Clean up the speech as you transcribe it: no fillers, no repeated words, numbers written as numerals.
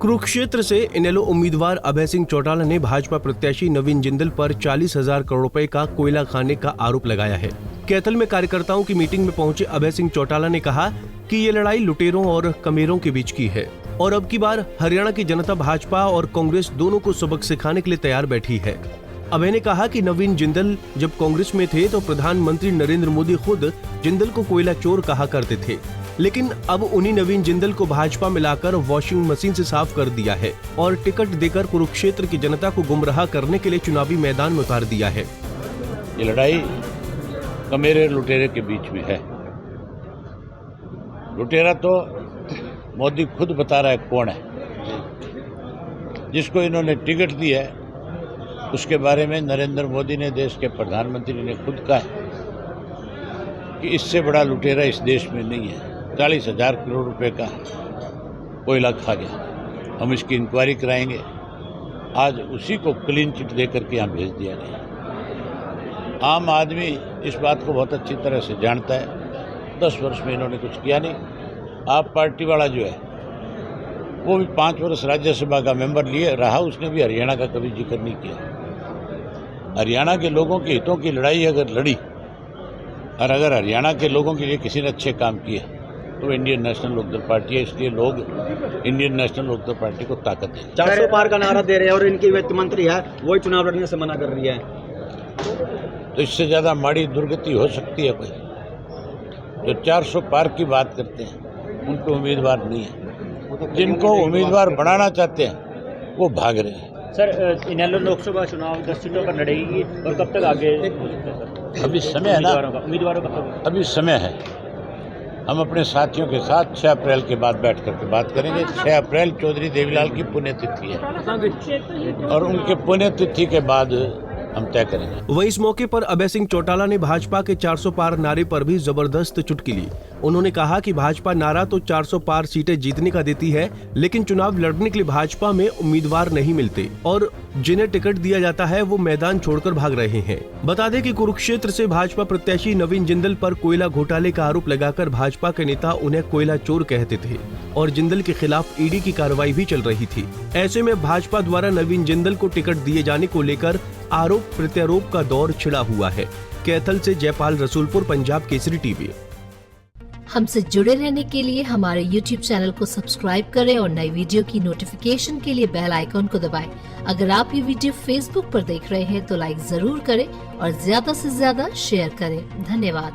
कुरुक्षेत्र से इनेलो उम्मीदवार अभय सिंह चौटाला ने भाजपा प्रत्याशी नवीन जिंदल पर 40,000 करोड़ रुपए का कोयला खाने का आरोप लगाया है। कैथल में कार्यकर्ताओं की मीटिंग में पहुंचे अभय सिंह चौटाला ने कहा कि ये लड़ाई लुटेरों और कमेरों के बीच की है और अब की बार हरियाणा की जनता भाजपा और कांग्रेस दोनों को सबक सिखाने के लिए तैयार बैठी है। अभय ने कहा कि नवीन जिंदल जब कांग्रेस में थे तो प्रधानमंत्री नरेंद्र मोदी खुद जिंदल को कोयला चोर कहा करते थे, लेकिन अब उन्हीं नवीन जिंदल को भाजपा में लाकर वॉशिंग मशीन से साफ कर दिया है और टिकट देकर कुरुक्षेत्र की जनता को गुमराह करने के लिए चुनावी मैदान में उतार दिया है। ये लड़ाई कमेरे लुटेरे के बीच में है। लुटेरा तो मोदी खुद बता रहा है कौन है। जिसको इन्होंने टिकट दी है उसके बारे में नरेंद्र मोदी ने, देश के प्रधानमंत्री ने खुद कहा है कि इससे बड़ा लुटेरा इस देश में नहीं है। 40,000 करोड़ रुपए का कोयला खा गया। हम इसकी इंक्वायरी कराएंगे। आज उसी को क्लीन चिट दे करके यहाँ भेज दिया गया। आम आदमी इस बात को बहुत अच्छी तरह से जानता है। 10 वर्ष में इन्होंने कुछ किया नहीं। आप पार्टी वाला जो है वो भी 5 वर्ष राज्यसभा का मेंबर लिए रहा, उसने भी हरियाणा का कभी जिक्र नहीं किया। हरियाणा के लोगों के हितों की लड़ाई अगर लड़ी और अगर हरियाणा के लोगों के लिए किसी ने अच्छे काम किए तो इंडियन नेशनल लोकदल पार्टी है। इसलिए लोग इंडियन नेशनल लोकदल पार्टी को ताकत दें। 400 पार का नारा दे रहे हैं और इनकी वित्त मंत्री है वही चुनाव लड़ने से मना कर रही है। तो इससे ज्यादा माड़ी दुर्गति हो सकती है कोई? जो 400 पार की बात करते हैं उनको उम्मीदवार नहीं है। जिनको उम्मीदवार बनाना चाहते हैं वो भाग रहे हैं। सर, इनेलो लोकसभा चुनाव 10 सीटों पर लड़ेगी और कब तक आगे? अभी समय है ना, उम्मीदवारों का अभी समय है। हम अपने साथियों के साथ 6 अप्रैल के बाद बैठ करके बात करेंगे। 6 अप्रैल चौधरी देवीलाल की पुण्यतिथि है और उनके पुण्यतिथि के बाद हम तय करेंगे। वहीं इस मौके पर अभय सिंह चौटाला ने भाजपा के 400 पार नारे पर भी जबरदस्त चुटकी ली। उन्होंने कहा कि भाजपा नारा तो 400 पार सीटें जीतने का देती है, लेकिन चुनाव लड़ने के लिए भाजपा में उम्मीदवार नहीं मिलते और जिन्हें टिकट दिया जाता है वो मैदान छोड़कर भाग रहे हैं। बता दें कि कुरुक्षेत्र से भाजपा प्रत्याशी नवीन जिंदल पर कोयला घोटाले का आरोप लगाकर भाजपा के नेता उन्हें कोयला चोर कहते थे और जिंदल के खिलाफ ईडी की कार्रवाई भी चल रही थी। ऐसे में भाजपा द्वारा नवीन जिंदल को टिकट दिए जाने को लेकर आरोप प्रत्यारोप का दौर छिड़ा हुआ है। कैथल से जयपाल रसूलपुर, पंजाब केसरी टीवी। हमसे जुड़े रहने के लिए हमारे YouTube चैनल को सब्सक्राइब करें और नई वीडियो की नोटिफिकेशन के लिए बेल आइकॉन को दबाएं। अगर आप ये वीडियो Facebook पर देख रहे हैं तो लाइक जरूर करें और ज्यादा से ज्यादा शेयर करें। धन्यवाद।